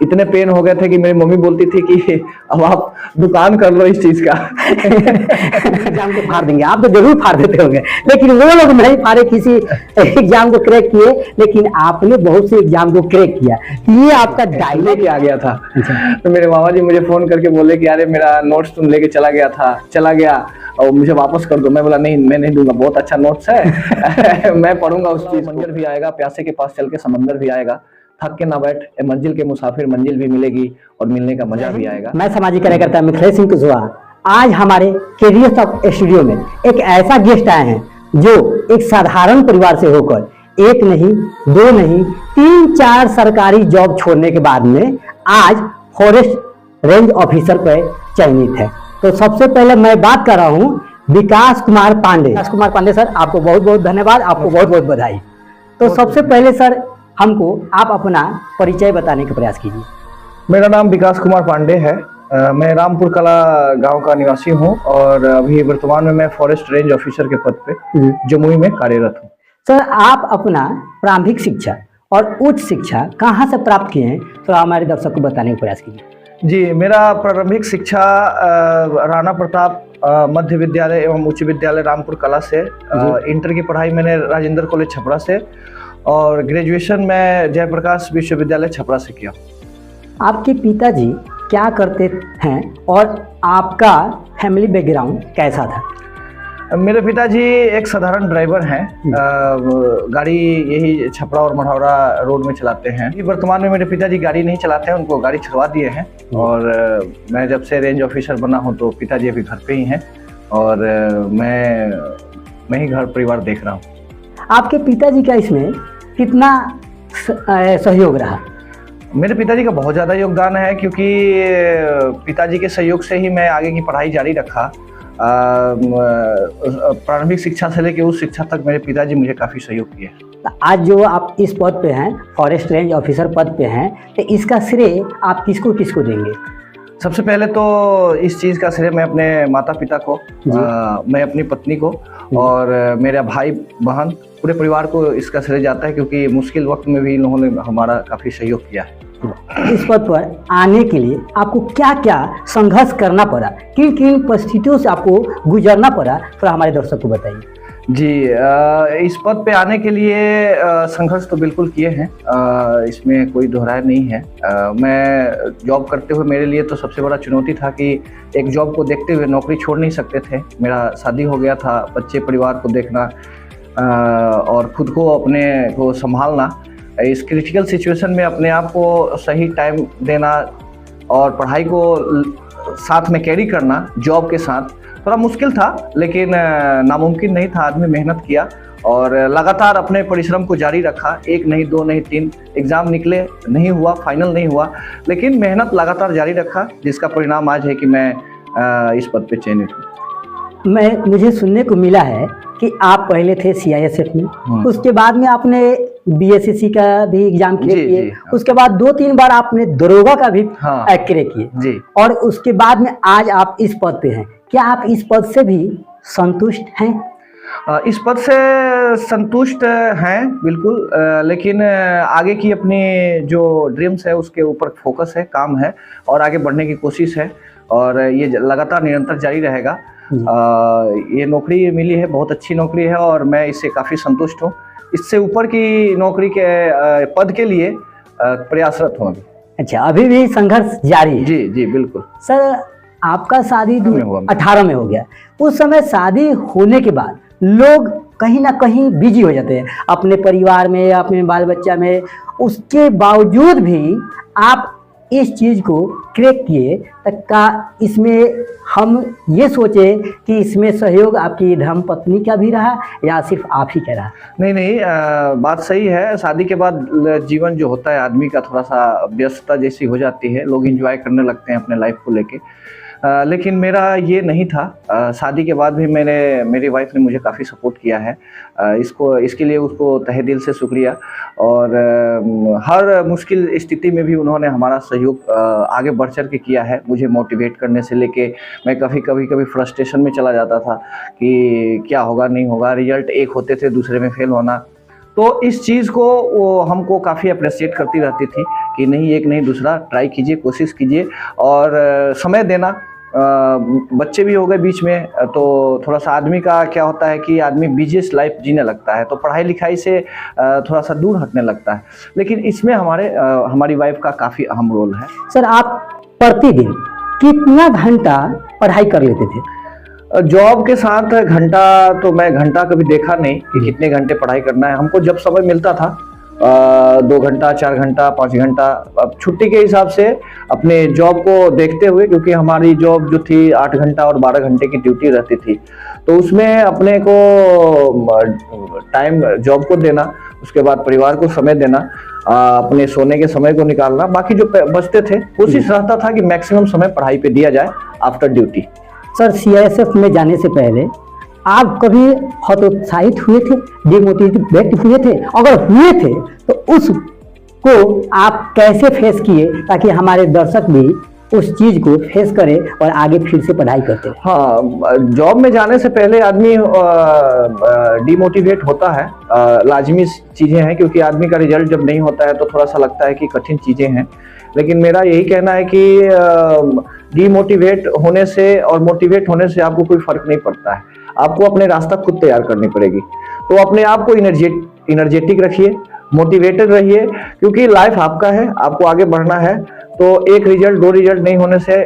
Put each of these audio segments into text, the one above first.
इतने पेन हो गए थे कि मेरी मम्मी बोलती थी कि अब आप दुकान कर लो इस चीज का। एग्जाम को फाड़ देंगे, आप तो जरूर फाड़ देते होंगे, लेकिन वो लोग नहीं फाड़े किसी एग्जाम को क्रैक किए, लेकिन आपने बहुत से एग्जाम को क्रैक किया। ये आपका डायलॉग आ गया था। तो मेरे मामा जी मुझे फोन करके बोले कि अरे मेरा नोट्स तुम लेके चला गया और मुझे वापस कर दो। मैं बोला नहीं, मैं नहीं दूंगा, बहुत अच्छा नोट्स है। मैं पढ़ूंगा उस चीज। मंजर भी आएगा, प्यासे के पास चल के समंदर भी आएगा, थक के ना बैठ ए मंजिल के मुसाफिर, मंजिल भी मिलेगी और मिलने का मजा भी आएगा। मैं सामाजिक कार्यकर्ता मिथिलेश सिंह कुशवाहा आज हमारे केरियर्स ऑफ स्टूडियो में एक ऐसा गेस्ट आए हैं जो एक साधारण परिवार से होकर एक नहीं, दो नहीं, 3-4 सरकारी जॉब छोड़ने के बाद में आज फॉरेस्ट रेंज ऑफिसर पर चयनित है। तो सबसे पहले मैं बात कर रहा हूँ विकास कुमार पांडे। विकास कुमार पांडे सर, आपको बहुत बहुत धन्यवाद, आपको बहुत बहुत बधाई। तो सबसे पहले सर हमको आप अपना परिचय बताने का प्रयास कीजिए। मेरा नाम विकास कुमार पांडे है। मैं रामपुर कला गांव का निवासी हूं और अभी वर्तमान में मैं फॉरेस्ट रेंज ऑफिसर के पद पे जमुई में कार्यरत हूं। सर, आप अपना प्रारंभिक शिक्षा और उच्च शिक्षा कहाँ से प्राप्त किए हैं, तो हमारे दर्शक को बताने का प्रयास कीजिए। जी, मेरा प्रारंभिक शिक्षा राणा प्रताप मध्य विद्यालय एवं उच्च विद्यालय रामपुर कला से, इंटर की पढ़ाई मैंने राजेंद्र कॉलेज छपरा से और ग्रेजुएशन में जयप्रकाश विश्वविद्यालय छपरा से किया। आपके पिताजी क्या करते हैं और आपका फैमिली बैकग्राउंड कैसा था? मेरे पिताजी एक साधारण ड्राइवर हैं, गाड़ी यही छपरा और मढ़ौरा रोड में चलाते हैं। वर्तमान में मेरे पिताजी गाड़ी नहीं चलाते हैं, उनको गाड़ी छुड़वा दिए हैं और मैं जब से रेंज ऑफिसर बना हूं तो पिताजी अभी घर पे ही हैं और मैं ही घर परिवार देख रहा हूँ। आपके पिताजी का इसमें कितना सहयोग रहा? मेरे पिताजी का बहुत ज़्यादा योगदान है, क्योंकि पिताजी के सहयोग से ही मैं आगे की पढ़ाई जारी रखा। प्रारंभिक शिक्षा से लेकर उस शिक्षा तक मेरे पिताजी मुझे काफ़ी सहयोग किए। आज जो आप इस पद पे हैं, फॉरेस्ट रेंज ऑफिसर पद पे हैं, तो इसका श्रेय आप किसको किसको देंगे? सबसे पहले तो इस चीज़ का श्रेय मैं अपने माता पिता को, मैं अपनी पत्नी को और मेरे भाई बहन, पूरे परिवार को इसका श्रेय जाता है, क्योंकि मुश्किल वक्त में भी इन्होंने हमारा काफ़ी सहयोग किया है। इस पद पर आने के लिए आपको क्या क्या संघर्ष करना पड़ा, किन किन परिस्थितियों से आपको गुजरना पड़ा, थोड़ा हमारे दर्शक को बताइए। जी, इस पद पे आने के लिए संघर्ष तो बिल्कुल किए हैं, इसमें कोई दोहराय नहीं है। मैं जॉब करते हुए मेरे लिए तो सबसे बड़ा चुनौती था कि एक जॉब को देखते हुए नौकरी छोड़ नहीं सकते थे। मेरा शादी हो गया था, बच्चे परिवार को देखना और खुद को अपने को संभालना, इस क्रिटिकल सिचुएशन में अपने आप को सही टाइम देना और पढ़ाई को साथ में कैरी करना जॉब के साथ थोड़ा मुश्किल था, लेकिन नामुमकिन नहीं था। आदमी मेहनत किया और लगातार अपने परिश्रम को जारी रखा। 1 नहीं, 2 नहीं, 3 एग्ज़ाम निकले, नहीं हुआ, फाइनल नहीं हुआ, लेकिन मेहनत लगातार जारी रखा, जिसका परिणाम आज है कि मैं इस पद पे चयनित हूँ। मुझे सुनने को मिला है कि आप पहले थे CISF में, उसके बाद में आपने BSSC का भी एग्जाम क्लियर किए, उसके बाद 2-3 बार आपने दरोगा का भी क्लियर किए और उसके बाद में आज आप इस पद पे हैं। क्या आप इस पद से भी संतुष्ट हैं? इस पद से संतुष्ट हैं बिल्कुल, लेकिन आगे की अपनी जो ड्रीम्स है उसके ऊपर फोकस है, काम है और आगे बढ़ने की कोशिश है और ये लगातार निरंतर जारी रहेगा। ये नौकरी मिली है, बहुत अच्छी नौकरी है और मैं इससे काफ़ी संतुष्ट हूँ। इससे ऊपर की नौकरी के पद के लिए प्रयासरत हूँ अभी। अच्छा, अभी भी संघर्ष जारी है? जी जी बिल्कुल। सर, आपका शादी 2018 में हो गया। उस समय शादी होने के बाद लोग कहीं ना कहीं बिजी हो जाते हैं अपने परिवार में, अपने बाल बच्चा में, उसके बावजूद भी आप इस चीज़ को क्रैक किए। तक का इसमें हम ये सोचे कि इसमें सहयोग आपकी धर्मपत्नी का भी रहा या सिर्फ आप ही का रहा? नहीं, बात सही है। शादी के बाद जीवन जो होता है आदमी का थोड़ा सा व्यस्तता जैसी हो जाती है, लोग एंजॉय करने लगते हैं अपने लाइफ को लेके, लेकिन मेरा ये नहीं था। शादी के बाद भी मेरी वाइफ ने मुझे काफ़ी सपोर्ट किया है, इसके लिए उसको तहे दिल से शुक्रिया। और हर मुश्किल स्थिति में भी उन्होंने हमारा सहयोग आगे बढ़ चढ़ के किया है, मुझे मोटिवेट करने से लेके। मैं कभी फ्रस्ट्रेशन में चला जाता था कि क्या होगा नहीं होगा, रिजल्ट एक होते थे दूसरे में फेल होना, तो इस चीज़ को वो हमको काफ़ी अप्रिशिएट करती रहती थी कि नहीं, एक नहीं दूसरा ट्राई कीजिए, कोशिश कीजिए और समय देना। बच्चे भी हो गए बीच में, तो थोड़ा सा आदमी का क्या होता है कि आदमी बिजीएस्ट लाइफ जीने लगता है, तो पढ़ाई लिखाई से थोड़ा सा दूर हटने लगता है। लेकिन इसमें हमारी वाइफ का काफ़ी अहम रोल है। सर, आप प्रतिदिन कितना घंटा पढ़ाई कर लेते थे? जॉब के साथ घंटा तो मैं घंटा कभी देखा नहीं कि कितने घंटे पढ़ाई करना है। हमको जब समय मिलता था 2 घंटा, 4 घंटा, 5 घंटा, अब छुट्टी के हिसाब से अपने जॉब को देखते हुए, क्योंकि हमारी जॉब जो थी 8 घंटा और 12 घंटे की ड्यूटी रहती थी, तो उसमें अपने को टाइम जॉब को देना, उसके बाद परिवार को समय देना, अपने सोने के समय को निकालना, बाकी जो बचते थे कोशिश रहता था कि मैक्सिमम समय पढ़ाई पे दिया जाए आफ्टर ड्यूटी। सर, सीआईएसएफ में जाने से पहले आप कभी हतोत्साहित हुए थे, डिमोटिवेट हुए थे? अगर हुए थे तो उसको आप कैसे फेस किए ताकि हमारे दर्शक भी उस चीज को फेस करे और आगे फिर से पढ़ाई करते रहे? हाँ, जॉब में जाने से पहले आदमी डिमोटिवेट होता है, लाजमी चीजें हैं, क्योंकि आदमी का रिजल्ट जब नहीं होता है तो थोड़ा सा लगता है कि कठिन चीजें हैं। लेकिन मेरा यही कहना है कि डिमोटिवेट होने से और मोटिवेट होने से आपको कोई फर्क नहीं पड़ता है। आपको अपने रास्ता खुद तैयार करनी पड़ेगी। तो अपने आप को इनर्जेटिक रखिए, मोटिवेटेड रहिए, क्योंकि लाइफ आपका है, आपको आगे बढ़ना है। तो एक रिजल्ट, 2 रिजल्ट नहीं होने से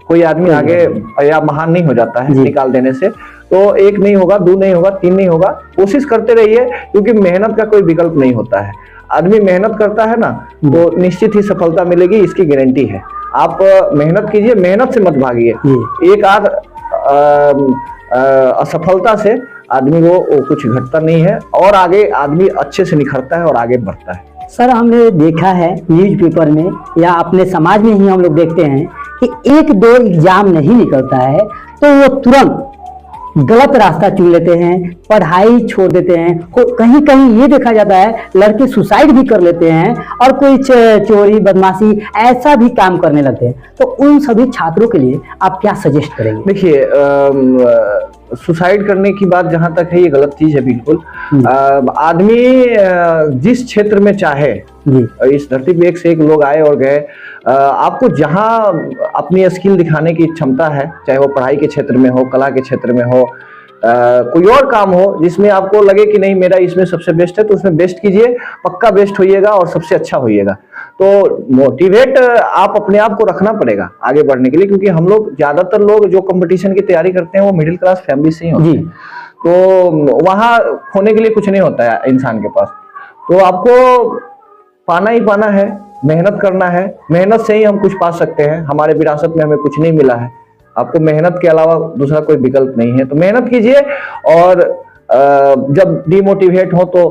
कोई आदमी आगे या महान नहीं हो जाता है निकाल देने से। तो 1 नहीं होगा, 2 नहीं होगा, 3 नहीं होगा, कोशिश करते रहिए, क्योंकि मेहनत का कोई विकल्प नहीं होता है। आदमी मेहनत करता है ना, तो निश्चित ही सफलता मिलेगी, इसकी गारंटी है। आप मेहनत कीजिए, मेहनत से मत भागिए। एक आध असफलता से आदमी वो कुछ घटता नहीं है, और आगे आदमी अच्छे से निखरता है और आगे बढ़ता है। सर, हमने देखा है न्यूज़पेपर में या अपने समाज में ही हम लोग देखते हैं कि 1-2 एग्जाम नहीं निकलता है तो वो तुरंत गलत रास्ता चुन लेते हैं, पढ़ाई छोड़ देते हैं। कहीं कहीं ये देखा जाता है लड़के सुसाइड भी कर लेते हैं और कोई चोरी बदमाशी ऐसा भी काम करने लगते हैं। तो उन सभी छात्रों के लिए आप क्या सजेस्ट करेंगे? देखिए, सुसाइड करने की बात जहां तक है, ये गलत चीज है बिल्कुल। आदमी जिस क्षेत्र में चाहे, इस धरती पे 1 से 1 लोग आए और गए, आपको जहां अपनी स्किल दिखाने की क्षमता है, चाहे वो पढ़ाई के क्षेत्र में हो, कला के क्षेत्र में हो, कोई और काम हो जिसमें आपको लगे कि नहीं मेरा इसमें सबसे बेस्ट है, तो उसमें बेस्ट कीजिए, पक्का बेस्ट होइएगा और सबसे अच्छा होइएगा। तो मोटिवेट आप अपने आप को रखना पड़ेगा आगे बढ़ने के लिए, क्योंकि हम लोग ज्यादातर लोग जो कंपटीशन की तैयारी करते हैं वो मिडिल क्लास फैमिली से ही होते हैं। तो वहां खोने के लिए कुछ नहीं होता है इंसान के पास। तो आपको पाना ही पाना है, मेहनत करना है, मेहनत से ही हम कुछ पा सकते हैं। हमारे विरासत में हमें कुछ नहीं मिला है, आपको मेहनत के अलावा दूसरा कोई विकल्प नहीं है। तो मेहनत कीजिए, और जब डिमोटिवेट हो तो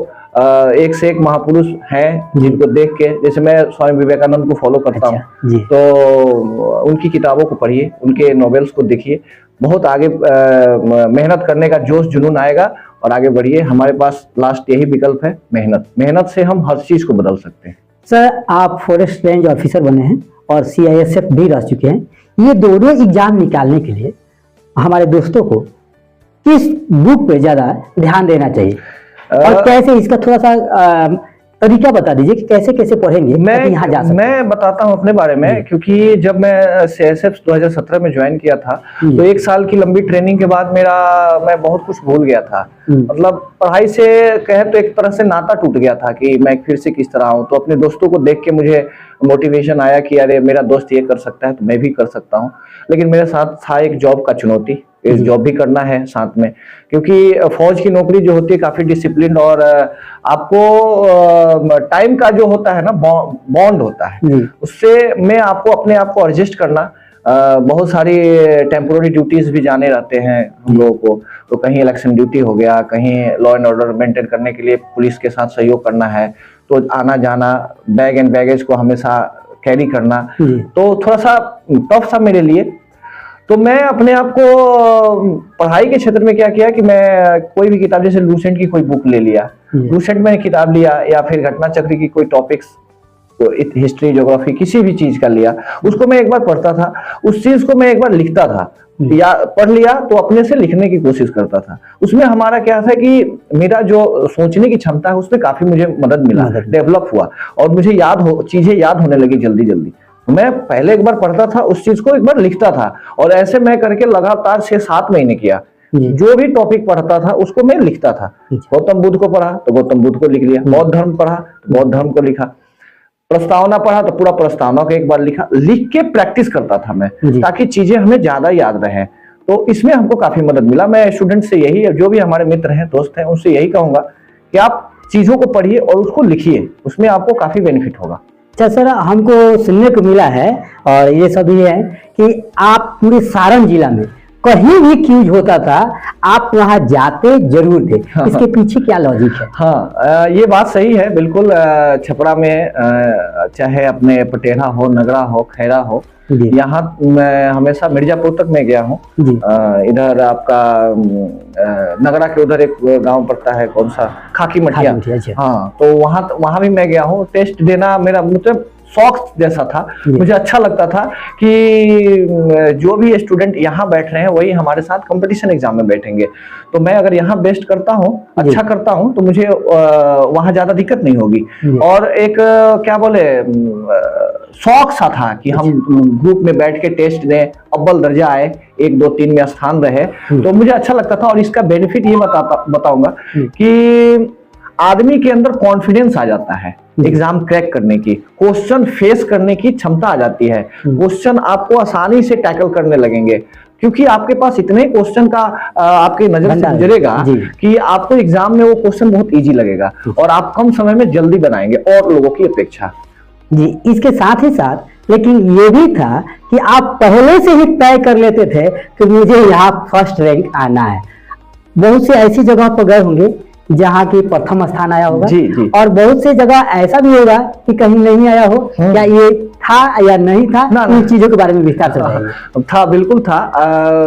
1 से 1 महापुरुष हैं जिनको देख के, जैसे मैं स्वामी विवेकानंद को फॉलो करता हूँ, तो उनकी किताबों को पढ़िए, उनके नॉवेल्स को देखिए, बहुत आगे मेहनत करने का जोश जुनून आएगा और आगे बढ़िए। हमारे पास लास्ट यही विकल्प है, मेहनत। मेहनत से हम हर चीज को बदल सकते हैं। सर, आप फॉरेस्ट रेंज ऑफिसर बने हैं और सीआईएसएफ भी रह चुके हैं। ये दोनों एग्जाम निकालने के लिए हमारे दोस्तों को किस बुक पे ज्यादा ध्यान देना चाहिए और कैसे, इसका थोड़ा सा तरीका बता दीजिए कि कैसे कैसे पढ़ेंगे यहाँ जा सकते? मैं बताता हूँ अपने बारे में, क्योंकि जब मैं सीआईएसएफ 2017 में ज्वाइन किया था, तो 1 साल की लंबी ट्रेनिंग के बाद मैं बहुत कुछ भूल गया था। मतलब पढ़ाई से कहे तो एक तरह से नाता टूट गया था कि मैं फिर से किस तरह आऊँ। तो अपने दोस्तों को देख के मुझे मोटिवेशन आया कि अरे मेरा दोस्त ये कर सकता है तो मैं भी कर सकता हूँ। लेकिन मेरे साथ था एक जॉब का चुनौती, जॉब भी करना है साथ में, क्योंकि फौज की नौकरी जो होती है काफी डिसिप्लिन, और आपको टाइम का जो होता है ना बॉन्ड होता है, उससे में आपको अपने आप को एडजस्ट करना, बहुत सारी टेम्पोररी ड्यूटीज भी जाने रहते हैं हम लोगों को। तो कहीं इलेक्शन ड्यूटी हो गया, कहीं लॉ एंड ऑर्डर मेंटेन करने के लिए पुलिस के साथ सहयोग करना है, तो आना जाना, बैग एंड बैगेज को हमेशा कैरी करना, तो थोड़ा सा टफ था मेरे लिए। तो मैं अपने आप को पढ़ाई के क्षेत्र में क्या किया कि मैं कोई भी किताब, जैसे लूसेंट की कोई बुक ले लिया, लूसेंट में किताब लिया, या फिर घटना चक्र की कोई टॉपिक्स हिस्ट्री ज्योग्राफी किसी भी चीज का लिया, उसको मैं एक बार पढ़ता था, उस चीज को मैं एक बार लिखता था, या पढ़ लिया तो अपने से लिखने की कोशिश करता था। उसमें हमारा क्या था कि मेरा जो सोचने की क्षमता है उसमें काफी मुझे मदद मिला, डेवलप हुआ, और मुझे चीजें याद होने लगी जल्दी जल्दी। मैं पहले एक बार पढ़ता था, उस चीज को एक बार लिखता था, और ऐसे मैं करके लगातार 6-7 महीने किया। जो भी टॉपिक पढ़ता था उसको मैं लिखता था। गौतम बुद्ध को पढ़ा तो गौतम बुद्ध को लिख लिया, बौद्ध धर्म पढ़ा तो बौद्ध धर्म को लिखा, प्रस्तावना पढ़ा तो पूरा प्रस्तावना को एक बार लिखा, लिख के प्रैक्टिस करता था मैं, ताकि चीजें हमें ज्यादा याद रहे। तो इसमें हमको काफी मदद मिला। मैं स्टूडेंट से यही, जो भी हमारे मित्र हैं, दोस्त हैं, उनसे यही कहूंगा कि आप चीजों को पढ़िए और उसको लिखिए, उसमें आपको काफी बेनिफिट होगा। अच्छा सर, हमको सुनने को मिला है और ये सब ये है कि आप पूरे सारण जिला में कहीं भी क्यूज होता था आप वहां जाते जरूर थे। इसके पीछे क्या लॉजिक है? हाँ, ये बात सही है बिल्कुल। छपरा में चाहे अपने पटेरा हो, नगरा हो, खैरा हो, यहाँ मैं हमेशा मिर्जापुर तक मैं गया हूँ। इधर आपका नगरा के उधर एक गांव पड़ता है, कौन सा, खाकी मठिया। हाँ, तो वहां भी मैं गया हूँ। टेस्ट देना मेरा मतलब शौक जैसा था, मुझे अच्छा लगता था कि जो भी स्टूडेंट यहाँ बैठ रहे हैं वही हमारे साथ कंपटीशन एग्जाम में बैठेंगे। तो मैं अगर यहाँ बेस्ट करता हूँ, अच्छा करता हूँ, तो मुझे वहाँ ज्यादा दिक्कत नहीं होगी। और एक क्या बोले, शौक सा था कि हम ग्रुप में बैठ के टेस्ट दें, अव्वल दर्जा आए, 1, 2, 3 में स्थान रहे, तो मुझे अच्छा लगता था। और इसका बेनिफिट ये बताऊंगा कि आदमी के अंदर कॉन्फिडेंस आ जाता है एग्जाम क्रैक करने की, क्वेश्चन फेस करने की क्षमता आ जाती है, क्वेश्चन आपको आसानी से टैकल करने लगेंगे, क्योंकि आपके पास इतने क्वेश्चन का आपकी नजर से गुजरेगा कि आपको एग्जाम में वो क्वेश्चन बहुत इजी लगेगा और आप कम समय में जल्दी बनाएंगे और लोगों की अपेक्षा। जी, इसके साथ ही साथ लेकिन ये भी था कि आप पहले से ही तय कर लेते थे कि मुझे यहाँ फर्स्ट रैंक आना है। बहुत से ऐसी जगह पर गए होंगे जहाँ की प्रथम स्थान आया होगा, जी। और बहुत से जगह ऐसा भी होगा कि कहीं नहीं आया हो। क्या ये था या नहीं था? इन चीजों के बारे में विस्तार से बताइए। था, बिल्कुल था।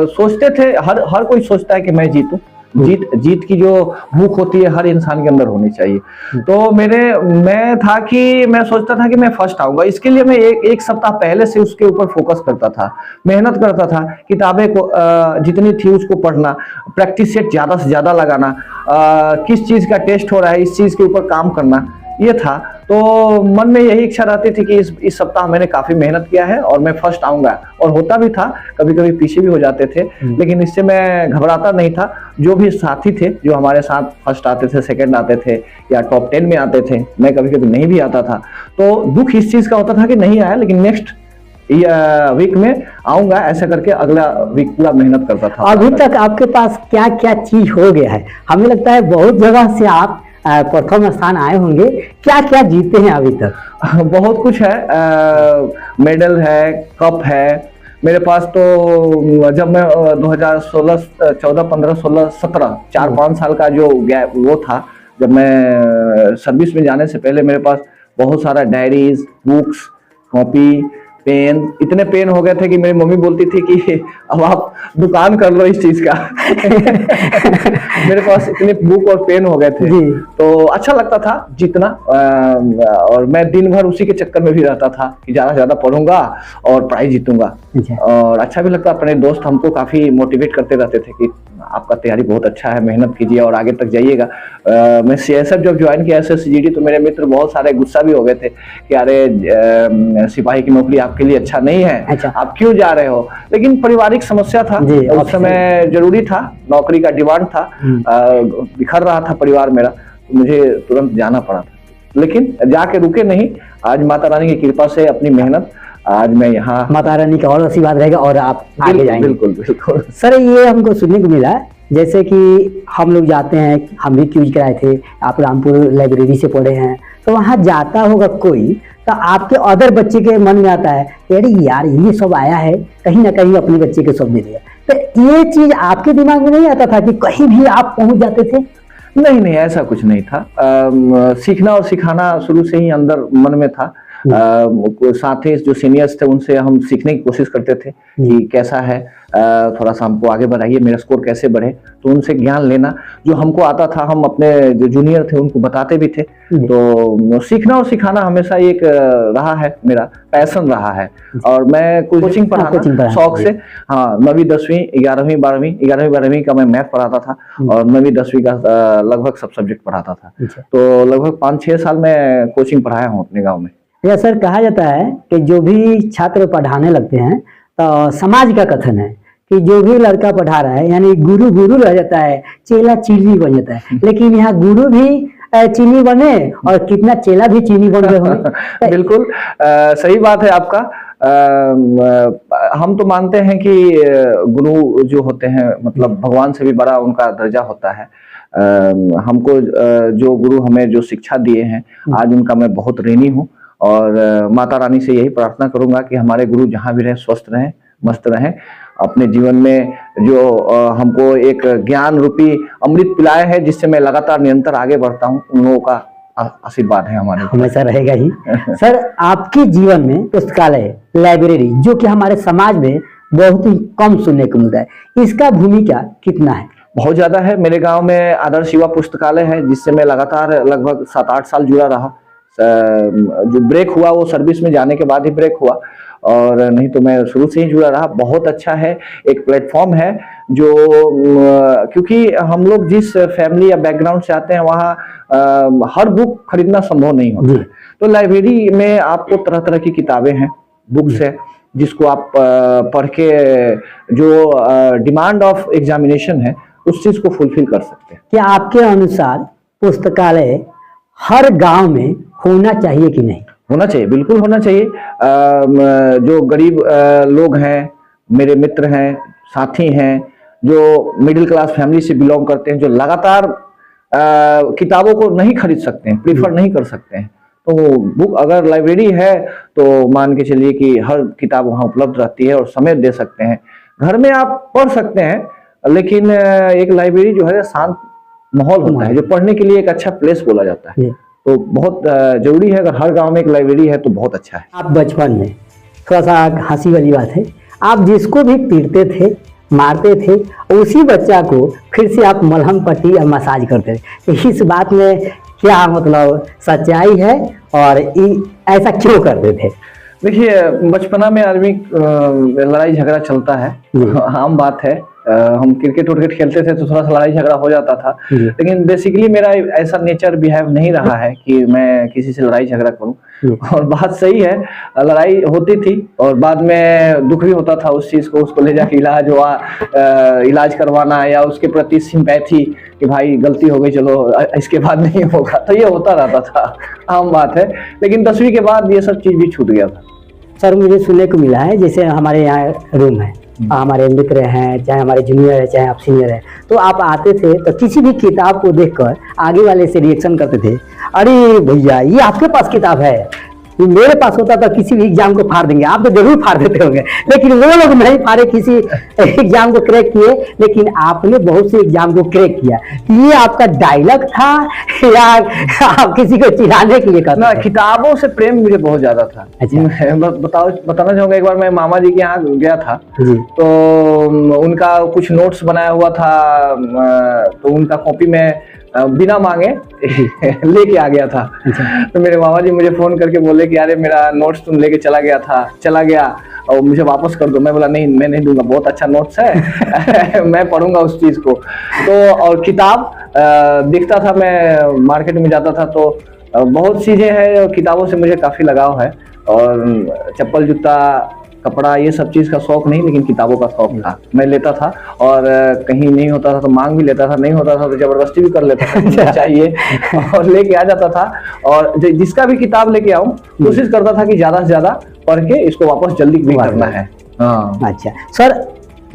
सोचते थे, हर कोई सोचता है कि मैं जीतूं। जीत की जो भूख होती है हर इंसान के अंदर होनी चाहिए। तो मैं सोचता था कि मैं फर्स्ट आऊंगा। इसके लिए मैं एक सप्ताह पहले से उसके ऊपर फोकस करता था, मेहनत करता था, किताबें को जितनी थी उसको पढ़ना, प्रैक्टिस सेट ज्यादा से ज्यादा लगाना, किस चीज का टेस्ट हो रहा है इस चीज के ऊपर काम करना, ये था। तो मन में यही इच्छा रहती थी कि इस सप्ताह मैंने काफी मेहनत किया है और मैं फर्स्ट आऊंगा, और होता भी था। कभी कभी पीछे भी हो जाते थे, लेकिन इससे मैं घबराता नहीं था। जो भी साथी थे जो हमारे साथ फर्स्ट आते थे, सेकंड आते थे या टॉप 10 में आते थे, मैं कभी कभी नहीं भी आता था, तो दुख इस चीज का होता था कि नहीं आया, लेकिन नेक्स्ट वीक में आऊंगा, ऐसा करके अगला वीक पूरा मेहनत करता था। अभी तक आपके पास क्या क्या चीज हो गया है? हमें लगता है बहुत जगह से आप प्रथम स्थान आए होंगे, क्या क्या जीते हैं अभी तक? बहुत कुछ है, मेडल है, कप है मेरे पास। तो जब मैं 2016, 14, 15, 16, 17 4-5 साल का जो गैप वो था, जब मैं सर्विस में जाने से पहले मेरे पास बहुत सारा डायरीज, बुक्स, कॉपी, पेन, इतने पेन हो गए थे कि मेरी मम्मी बोलती थी कि अब आप दुकान कर लो इस चीज का। मेरे पास इतने बुक और पेन हो गए थे, तो अच्छा लगता था जीतना। और मैं दिन भर उसी के चक्कर में भी रहता था कि ज्यादा से ज्यादा पढ़ूंगा और प्राइज जीतूंगा। और अच्छा भी लगता। अपने दोस्त हमको काफी मोटिवेट करते रहते थे कि आपका तैयारी बहुत अच्छा है, मेहनत कीजिए और आगे तक जाइएगा। मैं सीएसएफ जब ज्वाइन किया, एसएससीजीडी, तो मेरे मित्र बहुत सारे गुस्सा भी हो गए थे कि अरे सिपाही की नौकरी आपके लिए अच्छा नहीं है, आप क्यों जा रहे हो। लेकिन पारिवारिक समस्या था, उस समय जरूरी था, नौकरी का डिमांड था, बिखर रहा था परिवार मेरा, तो मुझे तुरंत जाना पड़ा था। लेकिन जाके रुके नहीं। आज माता रानी की कृपा से अपनी मेहनत, आज मैं यहाँ, माता रानी का और आशीर्वाद रहेगा और आप आगे जाएंगे। बिल्कुल बिल्कुल। सर, ये हमको सुनने को मिला जैसे कि हम लोग जाते हैं, हम भी क्यूज कराए थे, आप रामपुर लाइब्रेरी से पढ़े हैं, तो वहाँ जाता होगा कोई, तो आपके अदर बच्चे के मन में आता है अरे यार ये सब आया है, कहीं ना कहीं अपने बच्चे के सब मिलेगा। तो ये चीज आपके दिमाग में नहीं आता था कि कहीं भी आप पहुंच जाते थे? नहीं, ऐसा कुछ नहीं था। सीखना और सिखाना शुरू से ही अंदर मन में था। साथ ही जो सीनियर्स थे उनसे हम सीखने की कोशिश करते थे कि कैसा है, थोड़ा सा हमको आगे बढ़ाइए, मेरा स्कोर कैसे बढ़े। तो उनसे ज्ञान लेना, जो हमको आता था हम अपने जो जूनियर थे उनको बताते भी थे। तो सीखना और सिखाना हमेशा एक रहा है, मेरा पैशन रहा है। और मैं कोचिंग पढ़ाना शौक से, हाँ 9वीं 10वीं 11वीं 12वीं का मैं मैथ पढ़ाता था और 9वीं 10वीं का लगभग सब सब्जेक्ट पढ़ाता था। तो लगभग 5-6 साल मैं कोचिंग पढ़ाया हूँ अपने गाँव में। या सर, कहा जाता है कि जो भी छात्र पढ़ाने लगते हैं तो समाज का कथन है कि जो भी लड़का पढ़ा रहा है यानी गुरु गुरु रह जाता है, चेला चीनी बन जाता है। लेकिन यहाँ गुरु भी चीनी बने और कितना चेला भी चीनी बन गए होंगे। बिल्कुल सही बात है आपका। हम तो मानते हैं कि गुरु जो होते हैं मतलब भगवान से भी बड़ा उनका दर्जा होता है। हमको जो गुरु हमें जो शिक्षा दिए हैं आज उनका मैं बहुत ऋणी हूँ। और माता रानी से यही प्रार्थना करूंगा कि हमारे गुरु जहाँ भी रहें स्वस्थ रहें, मस्त रहें, अपने जीवन में जो हमको एक ज्ञान रूपी अमृत पिलाए है जिससे मैं लगातार निरंतर आगे बढ़ता हूँ, उन लोगों का आशीर्वाद है हमारे हमेशा रहेगा ही। सर, आपके जीवन में पुस्तकालय, लाइब्रेरी जो कि हमारे समाज में बहुत ही कम सुनने को मिलता है, इसका भूमिका कितना है? बहुत ज्यादा है। मेरे गांव में आदर्श युवा पुस्तकालय है जिससे मैं लगातार लगभग 7-8 साल जुड़ा रहा। जो ब्रेक हुआ वो सर्विस में जाने के बाद ही ब्रेक हुआ, और नहीं तो मैं शुरू से ही जुड़ा रहा। बहुत अच्छा है, एक प्लेटफॉर्म है जो क्योंकि हम लोग जिस फैमिली या बैकग्राउंड से आते हैं वहाँ हर बुक खरीदना संभव नहीं होता। तो लाइब्रेरी में आपको तरह तरह की किताबें हैं, बुक्स है जिसको आप पढ़ के जो डिमांड ऑफ एग्जामिनेशन है उस चीज को फुलफिल कर सकते हैं। क्या आपके अनुसार पुस्तकालय हर गांव में होना चाहिए कि नहीं? होना चाहिए, बिल्कुल होना चाहिए। जो गरीब लोग हैं, मेरे मित्र हैं, साथी हैं, जो मिडिल क्लास फैमिली से बिलोंग करते हैं, जो लगातार किताबों को नहीं खरीद सकते हैं, प्रीफर नहीं कर सकते हैं, तो बुक अगर लाइब्रेरी है तो मान के चलिए कि हर किताब वहाँ उपलब्ध रहती है और समय दे सकते हैं। घर में आप पढ़ सकते हैं, लेकिन एक लाइब्रेरी जो है शांत माहौल होता है, जो पढ़ने के लिए एक अच्छा प्लेस बोला जाता है। तो बहुत जरूरी है, अगर हर गांव में एक लाइब्रेरी है तो बहुत अच्छा है। आप बचपन में, थोड़ा सा हंसी वाली बात है, आप जिसको भी पीटते थे, मारते थे, उसी बच्चा को फिर से आप मलहम पट्टी और मसाज करते थे। इस बात में क्या मतलब सच्चाई है और ऐसा क्यों करते थे? देखिए, बचपना में आदमी लड़ाई झगड़ा चलता है, आम बात है। हम क्रिकेट खेलते थे तो थोड़ा सा लड़ाई झगड़ा हो जाता था, लेकिन बेसिकली मेरा ऐसा नेचर बिहेव नहीं रहा है कि मैं किसी से लड़ाई झगड़ा करूं। और बात सही है, लड़ाई होती थी और बाद में दुख भी होता था उस चीज को, उसको ले जाके इलाज करवाना या उसके प्रति सिंपैथी कि भाई गलती हो गई, चलो इसके बाद नहीं होगा, तो ये होता रहता था, आम बात है। लेकिन 10वीं के बाद ये सब चीज भी छूट गया था। सर, मुझे सुनने को मिला है जैसे हमारे यहाँ रूम है, हमारे मित्र हैं, चाहे हमारे जूनियर है, चाहे आप सीनियर है, तो आप आते थे तो किसी भी किताब को देखकर आगे वाले से रिएक्शन करते थे, अरे भैया ये आपके पास किताब है, मेरे पास होता तो किसी भी एग्जाम को फाड़ देंगे। आप तो जरूर फाड़ देते होंगे, लेकिन वो लोग नहीं फाड़े, किसी एग्जाम को क्रैक किए, लेकिन आपने बहुत से एग्जाम को क्रैक किया। ये आपका डायलॉग था या आप किसी को चिढ़ाने के लिए करते? ना, किताबों से प्रेम मुझे बहुत ज्यादा था। अच्छा। बताना चाहूंगा, एक बार मैं मामा जी के यहाँ गया था तो उनका कुछ नोट्स बनाया हुआ था, तो उनका कॉपी में बिना मांगे लेके आ गया था। तो मेरे मामा जी मुझे फोन करके बोले कि अरे मेरा नोट्स तुम लेके चला गया और मुझे वापस कर दो। मैं बोला नहीं, मैं नहीं दूंगा, बहुत अच्छा नोट्स है मैं पढ़ूंगा उस चीज को। तो और किताब दिखता था, मैं मार्केट में जाता था तो बहुत चीजें हैं, किताबों से मुझे काफी लगाव है। और चप्पल, जूता, कपड़ा, ये सब चीज का शौक नहीं, लेकिन किताबों का शौक था। मैं लेता था और कहीं नहीं होता था तो मांग भी लेता था, नहीं होता था तो जबरदस्ती भी कर लेता था चाहिए, और लेके आ जाता था। और जिसका भी किताब लेके आऊं कोशिश करता था कि ज्यादा से ज्यादा पढ़ के इसको वापस जल्दी भी करना है। हाँ। अच्छा सर,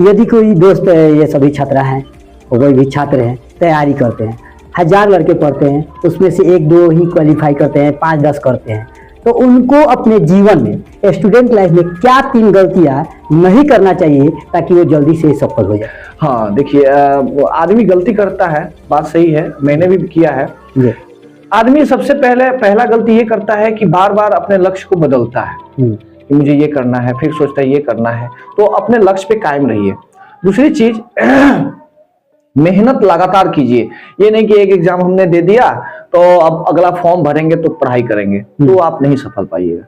यदि कोई दोस्त, ये सभी छात्र हैं, कोई भी छात्र हैं, तैयारी करते हैं, 1000 लड़के पढ़ते हैं, उसमें से 1-2 ही क्वालिफाई करते हैं, 5-10 करते हैं, तो उनको अपने जीवन में, स्टूडेंट लाइफ में क्या 3 गलतियां नहीं करना चाहिए ताकि वो जल्दी से सफल हो जाए? हाँ, देखिए, आदमी गलती करता है, बात सही है, मैंने भी किया है। आदमी सबसे पहला गलती ये करता है कि बार बार अपने लक्ष्य को बदलता है कि मुझे ये करना है, फिर सोचता है ये करना है। तो अपने लक्ष्य पे कायम रहिए। दूसरी चीज, मेहनत लगातार कीजिए। ये नहीं कि एक एग्जाम हमने दे दिया तो अब अगला फॉर्म भरेंगे तो पढ़ाई करेंगे, तो आप नहीं सफल पाइएगा।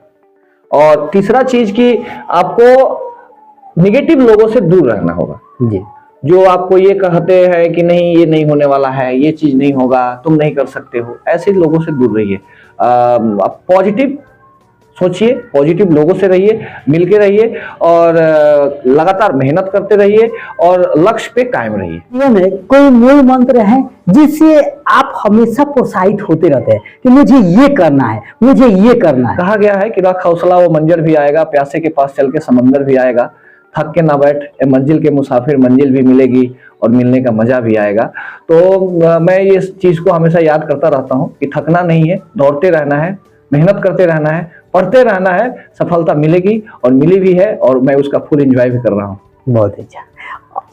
और तीसरा चीज कि आपको निगेटिव लोगों से दूर रहना होगा जी। जो आपको ये कहते हैं कि नहीं ये नहीं होने वाला है, ये चीज नहीं होगा, तुम नहीं कर सकते हो, ऐसे लोगों से दूर रहिए। आप पॉजिटिव सोचिए, पॉजिटिव लोगों से रहिए, मिलके रहिए और लगातार मेहनत करते रहिए और लक्ष्य पे कायम रहिए। जीवन में कोई मूल मंत्र है जिससे आप हमेशा प्रोत्साहित होते रहते हैं कि मुझे ये करना है, मुझे ये करना है। कहा गया है कि रख हौसला वो मंजर भी आएगा, प्यासे के पास चल के समंदर भी आएगा, थक के ना बैठ ए मंजिल के मुसाफिर, मंजिल भी मिलेगी और मिलने का मजा भी आएगा। तो मैं ये चीज को हमेशा याद करता रहता हूँ कि थकना नहीं है, दौड़ते रहना है, मेहनत करते रहना है, पढ़ते रहना है, सफलता मिलेगी और मिली भी है और मैं उसका फुल एंजॉय भी कर रहा हूँ। बहुत अच्छा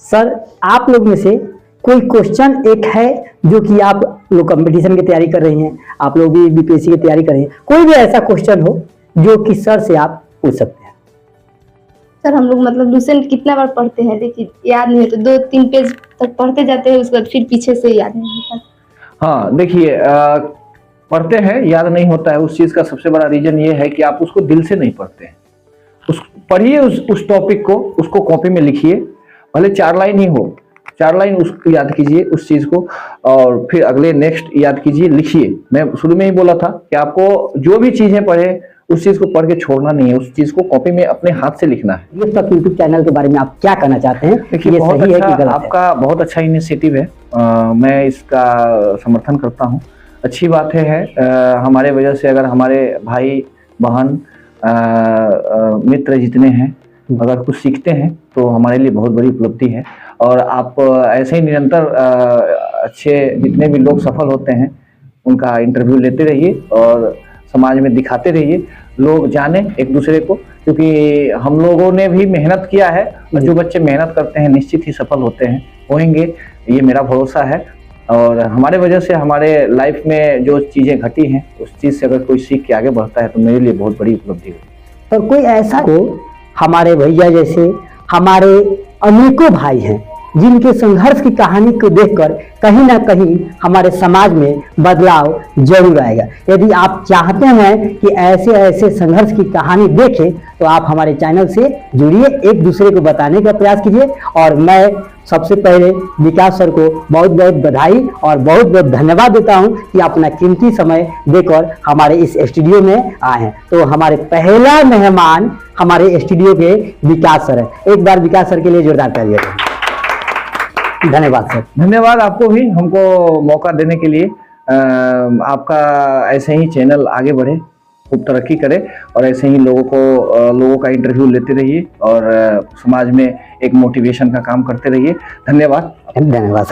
सर, आप लोग में से कोई क्वेश्चन एक है जो कि आप लोग कंपटीशन की तैयारी कर रही हैं, आप लोग भी बीपीएससी की तैयारी कर रही हैं, कोई भी ऐसा क्वेश्चन हो जो कि सर से आप पूछ सकते हैं। सर हम लोग मतलब लूसेंट कितना बार पढ़ते हैं लेकिन याद नहीं होता, 2-3 पेज तक पढ़ते जाते हैं, उसके बाद फिर पीछे से याद नहीं होता। हाँ देखिए, पढ़ते हैं याद नहीं होता है, उस चीज का सबसे बड़ा रीजन ये है कि आप उसको दिल से नहीं पढ़ते हैं। पढ़िए उस टॉपिक को, उसको कॉपी में लिखिए, भले 4 लाइन ही हो, 4 लाइन उसको याद कीजिए उस चीज को और फिर अगले नेक्स्ट याद कीजिए, लिखिए। मैं शुरू में ही बोला था कि आपको जो भी चीजें पढ़े उस चीज को पढ़ के छोड़ना नहीं है, उस चीज को कॉपी में अपने हाथ से लिखना है। ये तक यूट्यूब चैनल के बारे में आप क्या कहना चाहते हैं? देखिए, बहुत अच्छा, आपका बहुत अच्छा इनिशिएटिव है, मैं इसका समर्थन करता हूँ। अच्छी बात है, हमारे वजह से अगर हमारे भाई बहन मित्र जितने हैं अगर कुछ सीखते हैं तो हमारे लिए बहुत बड़ी उपलब्धि है। और आप ऐसे ही निरंतर अच्छे जितने भी लोग सफल होते हैं उनका इंटरव्यू लेते रहिए और समाज में दिखाते रहिए, लोग जाने एक दूसरे को, क्योंकि हम लोगों ने भी मेहनत किया है और जो बच्चे मेहनत करते हैं निश्चित ही सफल होंगे, ये मेरा भरोसा है। और हमारे वजह से हमारे लाइफ में जो चीजें घटी हैं उस चीज से अगर कोई सीख के आगे बढ़ता है तो मेरे लिए बहुत बड़ी उपलब्धि है। और कोई ऐसा को हमारे भैया जैसे हमारे अनेकों भाई हैं जिनके संघर्ष की कहानी को देखकर कहीं ना कहीं हमारे समाज में बदलाव जरूर आएगा। यदि आप चाहते हैं कि ऐसे ऐसे संघर्ष की कहानी देखें तो आप हमारे चैनल से जुड़िए, एक दूसरे को बताने का प्रयास कीजिए। और मैं सबसे पहले विकास सर को बहुत बहुत बधाई और बहुत बहुत धन्यवाद देता हूं कि अपना कीमती समय देकर हमारे इस स्टूडियो में आए हैं। तो हमारे पहला मेहमान हमारे स्टूडियो के विकास सर है। एक बार विकास सर के लिए जोरदार तालियां। धन्यवाद सर। धन्यवाद आपको भी हमको मौका देने के लिए। आपका ऐसे ही चैनल आगे बढ़े, खूब तरक्की करे और ऐसे ही लोगों का इंटरव्यू लेते रहिए और समाज में एक मोटिवेशन का काम करते रहिए। धन्यवाद। धन्यवाद।